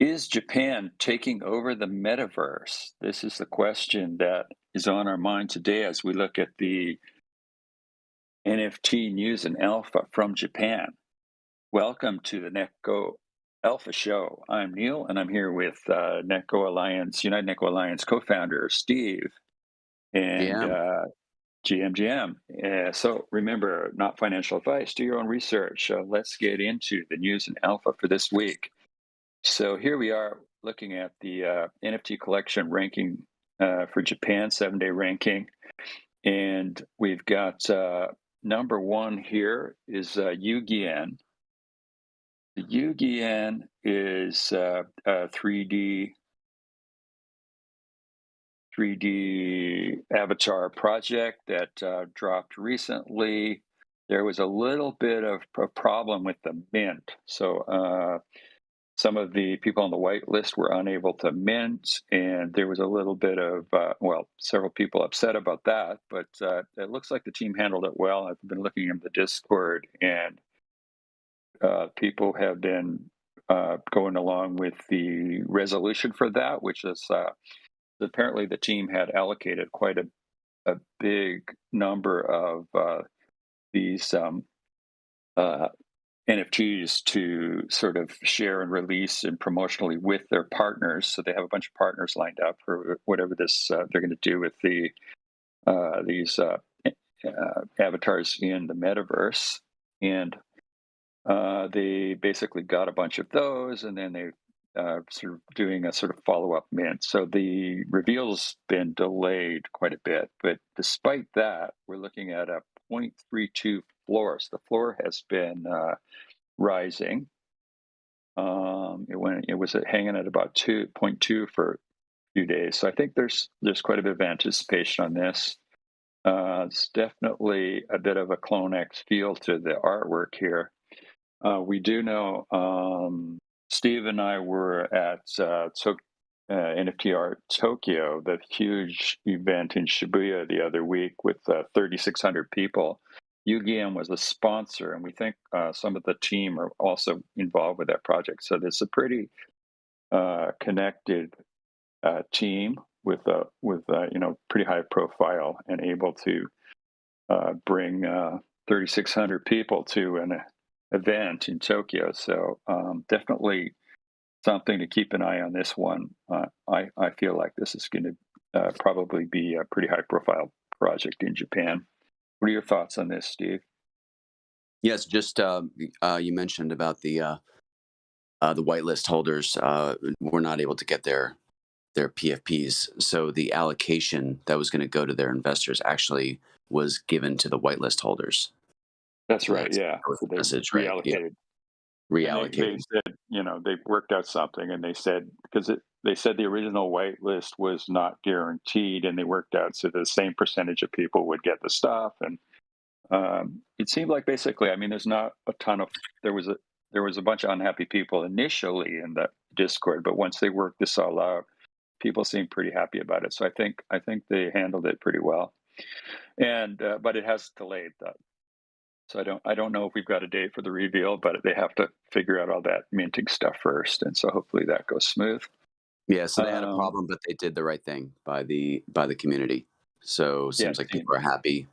Is Japan taking over the metaverse? This is the question that is on our mind today as we look at the NFT news and alpha from Japan. Welcome to the NEKO Alpha show. I'm Neil, and I'm here with NEKO Alliance, United NEKO Alliance co-founder Steve and GM. GMGM. So remember, not financial advice. Do your own research. Let's get into the news and alpha for this week. So here we are looking at the NFT collection ranking for Japan, 7-day ranking. And we've got number one here is Yugian. The Yugian is a 3D avatar project that dropped recently. There was a little bit of a problem with the mint. So some of the people on the whitelist were unable to mint, and there was a little bit of, several people upset about that, but it looks like the team handled it well. I've been looking in the Discord, and people have been going along with the resolution for that, which is apparently the team had allocated quite a big number of these NFTs to sort of share and release and promotionally with their partners. So they have a bunch of partners lined up for whatever this they're going to do with these avatars in the metaverse, and they basically got a bunch of those, and then they sort of doing a sort of follow-up mint. So the reveal's been delayed quite a bit, but despite that, we're looking at a 0.32 floor. So the floor has been rising. It was hanging at about 2.2 for a few days. So I think there's quite a bit of anticipation on this. It's definitely a bit of a CloneX feel to the artwork here. We do know Steve and I were at NFT Art Tokyo, the huge event in Shibuya the other week with 3,600 people. UGM was a sponsor, and we think some of the team are also involved with that project. So there's a pretty connected team with pretty high profile and able to bring 3,600 people to an event in Tokyo. So definitely something to keep an eye on this one. I feel like this is going to probably be a pretty high profile project in Japan. What are your thoughts on this, Steve? Yes, just you mentioned about the whitelist holders were not able to get their PFPs, so the allocation that was going to go to their investors actually was given to the whitelist holders. That's So right. that's Yeah. that was So the they message, right? Yeah, reallocated, and they reallocated. said they worked out something, and they said because they said the original whitelist was not guaranteed, and they worked out so the same percentage of people would get the stuff, and it seemed like basically, I mean, there's not a ton of there was a bunch of unhappy people initially in the Discord, but once they worked this all out, people seemed pretty happy about it. So I think they handled it pretty well, and but it has delayed though. So I don't know if we've got a date for the reveal, but they have to figure out all that minting stuff first, and so hopefully that goes smooth. Yeah, so they had a Um, problem, but they did the right thing by the community. So yeah, seems like people are happy.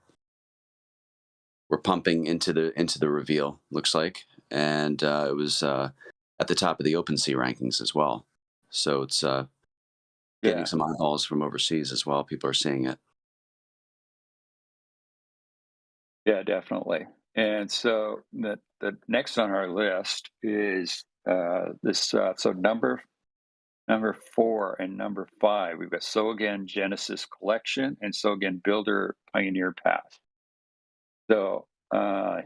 We're pumping into the reveal. Looks like, and it was at the top of the OpenSea rankings as well. So it's getting yeah, some eyeballs from overseas as well. People are seeing it. yeah, definitely. And so the next on our list is this. So number four and number five, we've got Sougen Genesis Collection and Sougen Builder Pioneer Path. So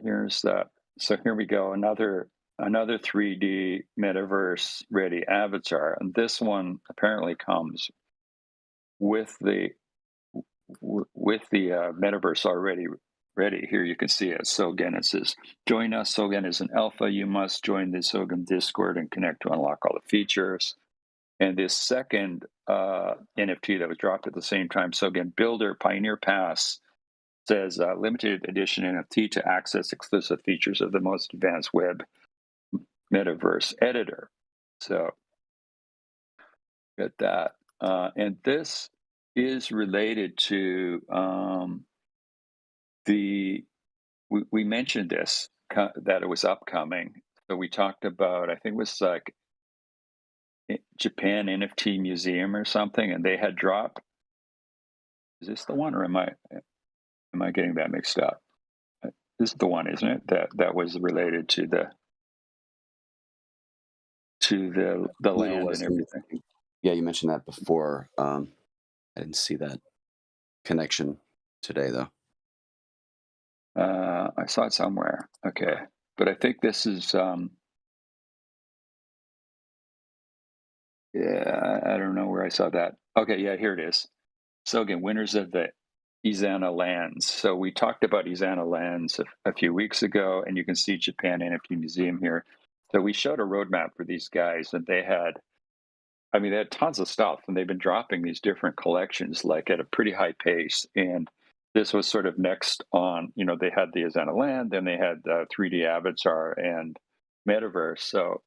here's the so here we go, another 3D metaverse ready avatar, and this one apparently comes with the metaverse already ready. Here you can see it. Sougen, it says, "Join us. Sougen is an alpha. You must join the Sougen Discord and connect to unlock all the features." And this second NFT that was dropped at the same time, Sougen Builder Pioneer Pass, says limited edition NFT to access exclusive features of the most advanced web metaverse editor. So Got that. And this is related to the we mentioned this that it was upcoming. So we talked about I think it was like Japan NFT Museum or something, and they had dropped. Is this the one, or am I getting that mixed up? This is the one, isn't it? That was related to the I believe it land was. and everything. Yeah, you mentioned that before. I didn't see that connection today, though. I saw it somewhere. Okay, but I think this is. Yeah, I don't know where I saw that. Okay, yeah, here it is. So again, winners of the Xana lands. So we talked about Xana lands a few weeks ago, and you can see Japan NFT Museum here. So we showed a roadmap for these guys, and I mean, they had tons of stuff, and they've been dropping these different collections like at a pretty high pace. And this was sort of next on. They had the Xana land, then they had 3D Avatar and Metaverse. So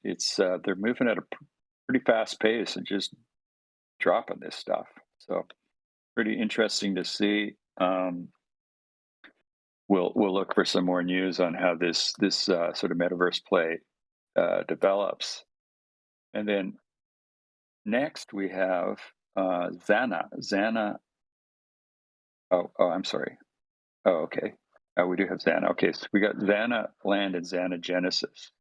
it's they're moving at a pretty fast pace and just dropping this stuff. So pretty interesting to see. We'll look for some more news on how this sort of metaverse play develops. And then next we have Xana. Xana. Oh, I'm sorry. Oh, okay. We do have Xana. Okay, so we got Xana Land and Zana Genesis.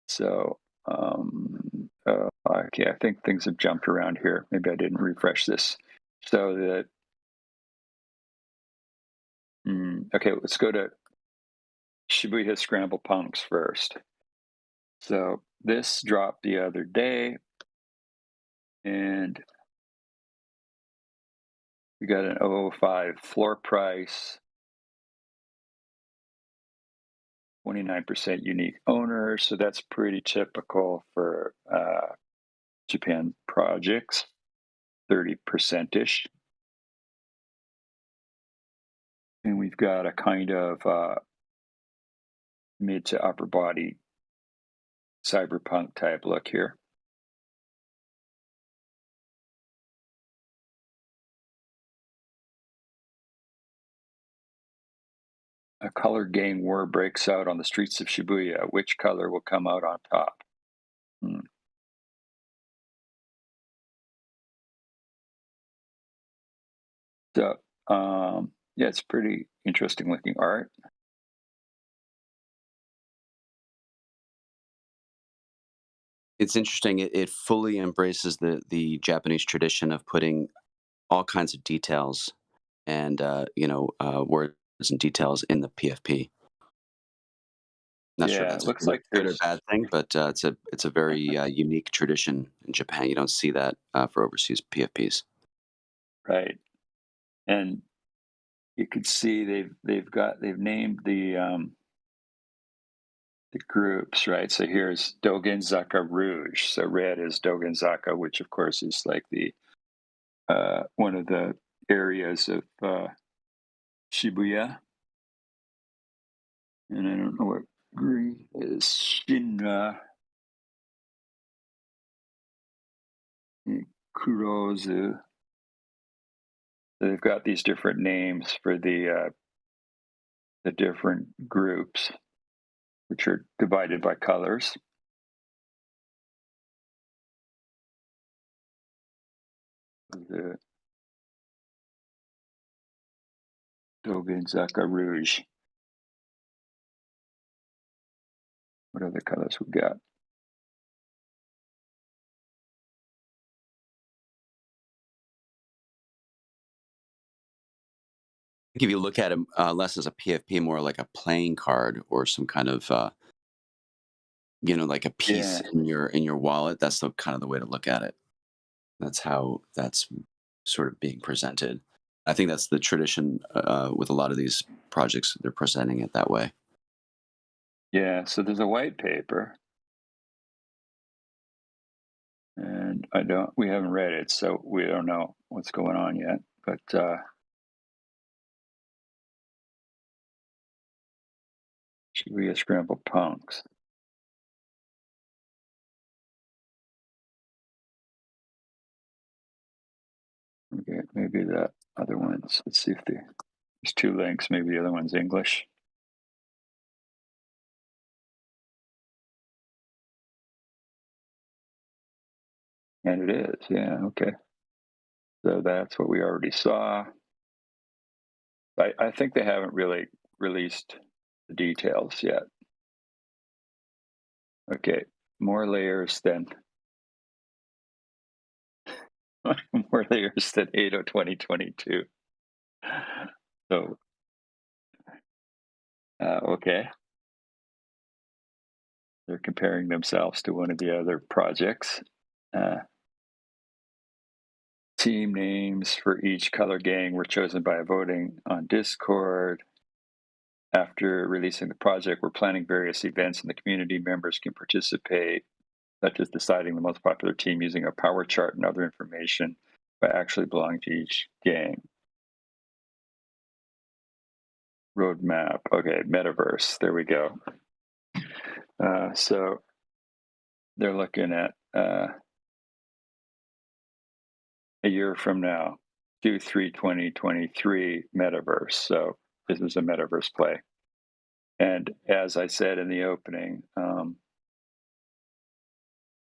So okay, I think things have jumped around here. Maybe I didn't refresh this. So okay, let's go to Shibuya Scramble Punks first. So this dropped the other day, and we got an 005 floor price, 29% unique owners. So that's pretty typical for Japan projects, 30% ish. And we've got a kind of mid to upper body cyberpunk type look here. A color gang war breaks out on the streets of Shibuya. Which color will come out on top? Hmm. So, yeah, it's pretty interesting looking art. It's interesting. It fully embraces the Japanese tradition of putting all kinds of details and words and details in the PFP. Not sure if Yeah, it that's a looks like good or there's bad thing, but it's a very unique tradition in Japan. You don't see that for overseas PFPs. right, and you could see they've named the groups, right. So here's Dogen Zaka Rouge. So red is Dogen Zaka, which of course is like the one of the areas of Shibuya, and I don't know what green is. Shinra Kurozu. So they've got these different names for the different groups, which are divided by colors. The Dogen Zaka Rouge. What other colors we got? I think if you look at it less as a PFP, more like a playing card or some kind of like a piece Yeah, in your wallet. That's the kind of the way to look at it. That's how that's sort of being presented. I think that's the tradition with a lot of these projects. They're presenting it that way. yeah. So there's a white paper, and we haven't read it, so we don't know what's going on yet. But should we get Scramble Punks? Okay, maybe the other ones. Let's see if there's two links. Maybe the other one's English. And it is, yeah, okay. So that's what we already saw. I think they haven't really released the details yet. Okay, more layers than more layers than 8 2022. So, okay, they're comparing themselves to one of the other projects. Uh, Team names for each color gang were chosen by voting on Discord. After releasing the project, we're planning various events and the community members can participate, such as deciding the most popular team using a power chart and other information by actually belonging to each gang. Roadmap. Okay, Metaverse. There we go. So they're looking at a year from now, Q3 2023 Metaverse. So this is a Metaverse play. And as I said in the opening,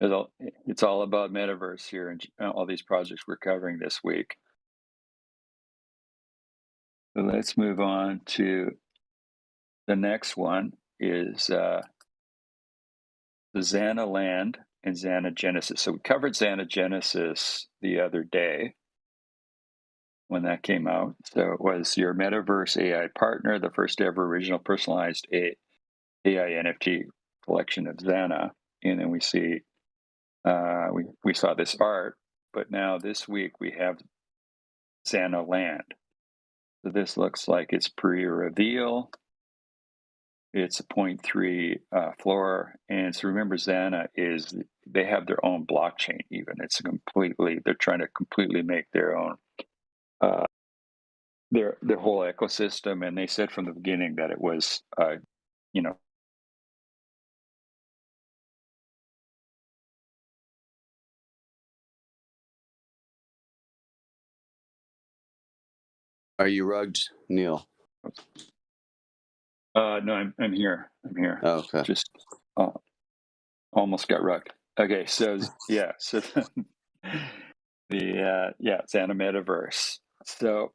it's all about Metaverse here and all these projects we're covering this week. So let's move on to the next one is the Xana Land and Zana Genesis. So we covered Zana Genesis the other day when that came out. So it was your Metaverse AI partner, the first ever original personalized AI NFT collection of Xana. And then we see, we saw this art, but now this week we have Xana Land. So this looks like it's pre-reveal. It's a 0.3 floor. And so remember, Xana is, they have their own blockchain even. It's completely, they're trying to completely make their own, their whole ecosystem. And they said from the beginning that it was, you know, Are you rugged, Neil? no, I'm here. I'm here. Oh, okay. Just almost got rugged. Okay, so yeah, so the Xana Metaverse. So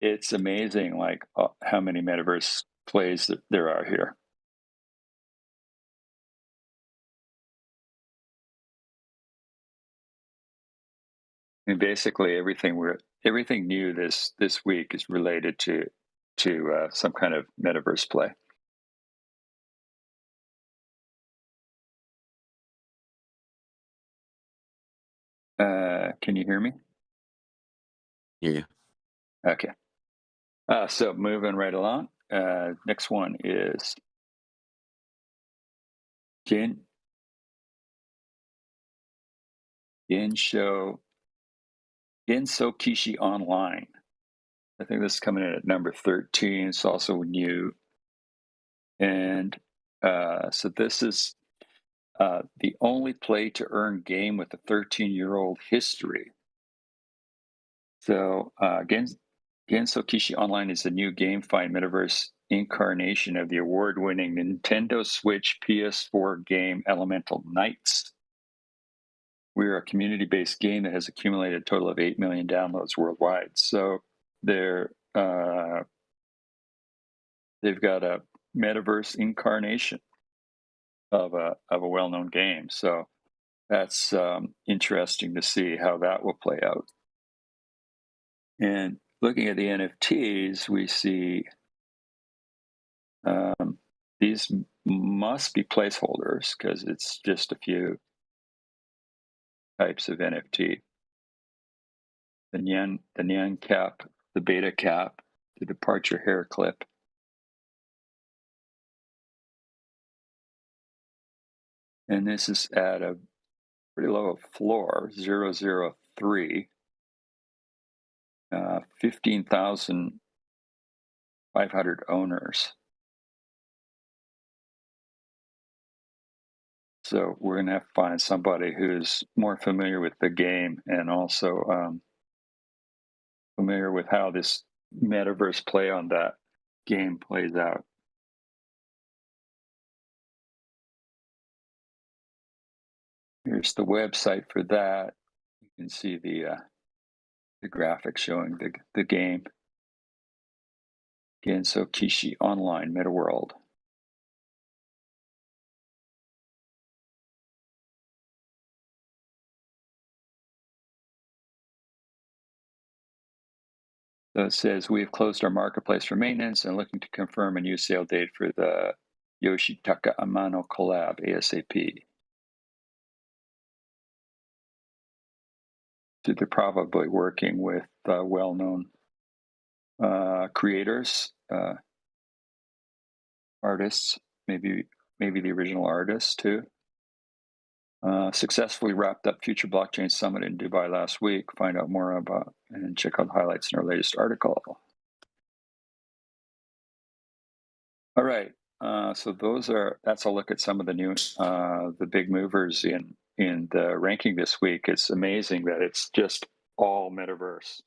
it's amazing, like how many metaverse plays that there are here. And basically, everything new this week is related to some kind of metaverse play. Can you hear me? Hear you. Okay. So moving right along. Next one is Gen Gensho GensoKishiOnline. I think this is coming in at number 13. It's also new. And so this is the only play to earn game with a 13-year-old history. So GensoKishiOnline is a new GameFi metaverse incarnation of the award-winning Nintendo Switch PS4 game Elemental Knights. We're a community-based game that has accumulated a total of 8 million downloads worldwide. So they've got a metaverse incarnation of a well-known game. So that's interesting to see how that will play out. And looking at the NFTs, we see these must be placeholders because it's just a few types of NFT. The Nyan cap, the beta cap, the departure hair clip. And this is at a pretty low floor, 003, 15,500 owners. So we're going to have to find somebody who's more familiar with the game and also familiar with how this metaverse play on that game plays out. Here's the website for that. You can see the graphics showing the game. GensoKishiOnline Meta World. So it says, we have closed our marketplace for maintenance and looking to confirm a new sale date for the Yoshitaka Amano collab ASAP. So they're probably working with well-known creators, artists, maybe the original artists too. Successfully wrapped up Future Blockchain Summit in Dubai last week. Find out more about and check out the highlights in our latest article. All right. So that's a look at some of the new, the big movers in the ranking this week. It's amazing that it's just all metaverse.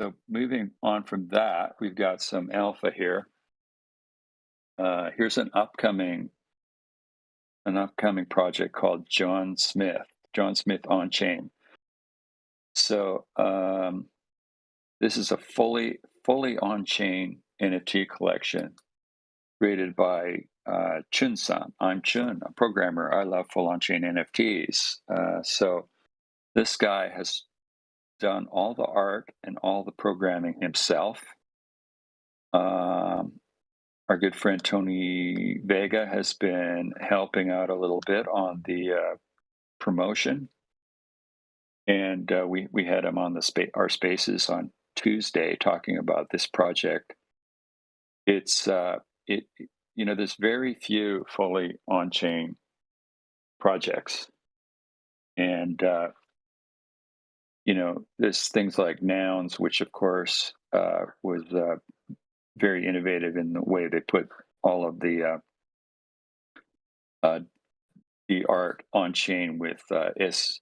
So moving on from that, we've got some alpha here. Here's an upcoming project called John Smith on chain. So this is a fully on chain NFT collection created by Chun-san. I'm Chun, a programmer. I love full on chain NFTs. So this guy has done all the art and all the programming himself. Our good friend Tony Vega has been helping out a little bit on the promotion, and we had him on our spaces on Tuesday talking about this project. It's there's very few fully on-chain projects, and there's things like Nouns, which of course was very innovative in the way they put all of the art on chain with SVG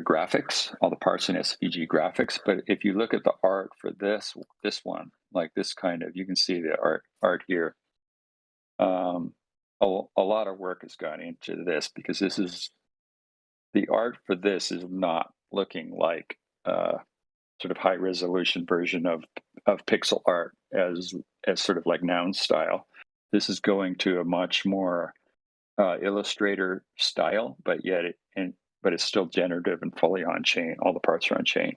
graphics, all the parts in SVG graphics. But if you look at the art for this one, like this kind of, you can see the art here. A lot of work has gone into this because the art for this is not looking like sort of high resolution version of pixel art as sort of like Noun style. This is going to a much more Illustrator style, but it's still generative and fully on chain. All the parts are on chain,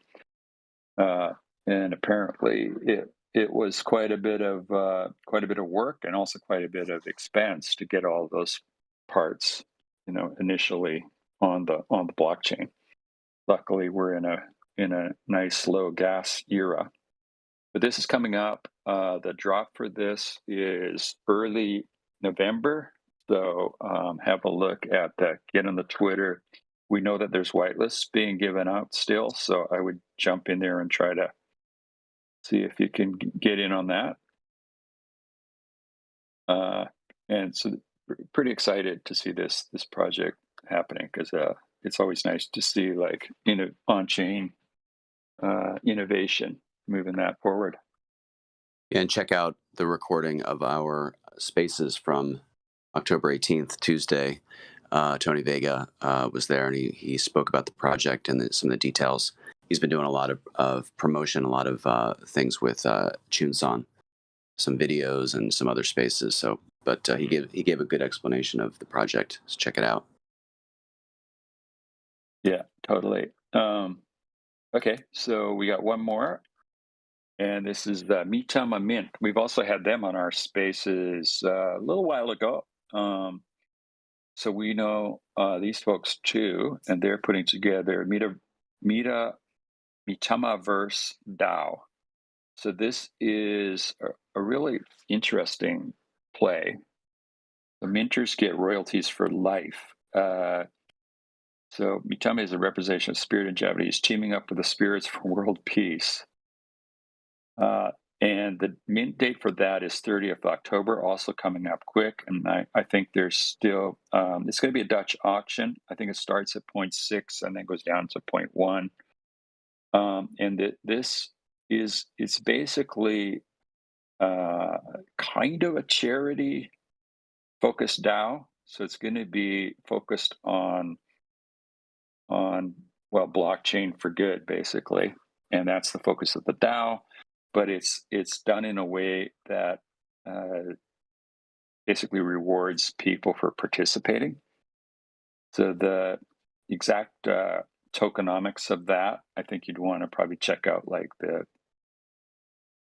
and apparently it was quite a bit of work and also quite a bit of expense to get all those parts, initially on the blockchain. Luckily, we're in a nice low gas era. But this is coming up. The drop for this is early November. So have a look at that. Get on the Twitter. We know that there's whitelists being given out still. So I would jump in there and try to see if you can get in on that. And so pretty excited to see this project happening because it's always nice to see like on-chain innovation moving that forward. And check out the recording of our spaces from October 18th, Tuesday. Tony Vega was there, and he spoke about the project and some of the details. He's been doing a lot of promotion, a lot of things with Chun-san, some videos and some other spaces. So, but he gave a good explanation of the project. So check it out. Yeah, totally. Okay, so we got one more. And this is the Mitama Mint. We've also had them on our spaces a little while ago. So we know these folks too, and they're putting together Mitamaverse DAO. So this is a really interesting play. The minters get royalties for life. So Mitama is a representation of spirit in Japanese, teaming up with the spirits for world peace. And the mint date for that is 30th October, also coming up quick. And I think there's still, it's going to be a Dutch auction. I think it starts at 0.6 and then goes down to 0.1. This is, it's basically kind of a charity focused DAO. So it's going to be focused on well, blockchain for good, basically, and that's the focus of the DAO. But it's done in a way that basically rewards people for participating. So the exact tokenomics of that, I think you'd want to probably check out like the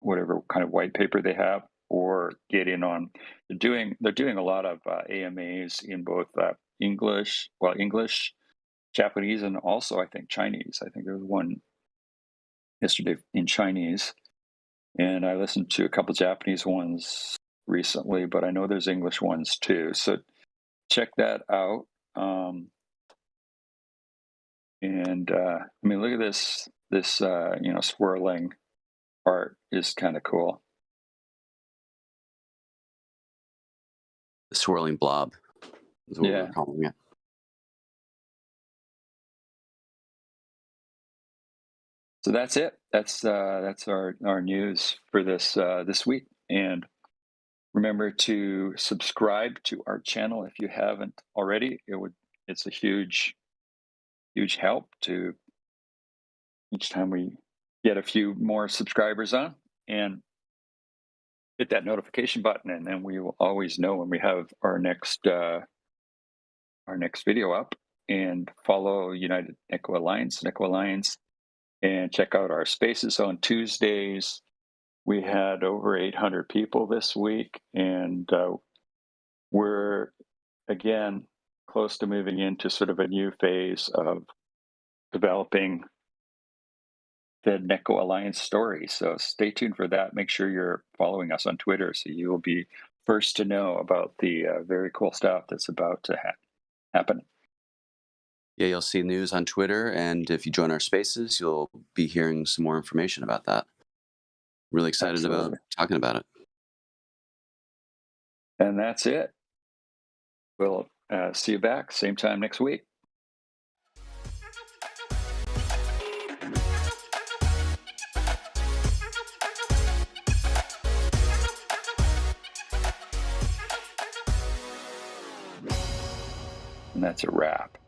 whatever kind of white paper they have, or get in on. They're doing a lot of AMAs in both English, Japanese, and also I think Chinese. I think there was one yesterday in Chinese, and I listened to a couple Japanese ones recently, but I know there's English ones too. So check that out. I mean, look at this swirling art is kind of cool. The swirling blob is what Yeah. we're calling it. So that's it. That's our news for this week. And remember to subscribe to our channel if you haven't already. It's a huge help to each time we get a few more subscribers on, and hit that notification button, and then we will always know when we have our next video up. And follow United NEKO Alliance, and check out our spaces on Tuesdays. We had over 800 people this week, and we're again close to moving into sort of a new phase of developing the NEKO Alliance story. So stay tuned for that. Make sure you're following us on Twitter so you will be first to know about the very cool stuff that's about to happen. Yeah, you'll see news on Twitter, and if you join our spaces, you'll be hearing some more information about that. Really excited about talking about it. And that's it. We'll see you back same time next week. And that's a wrap.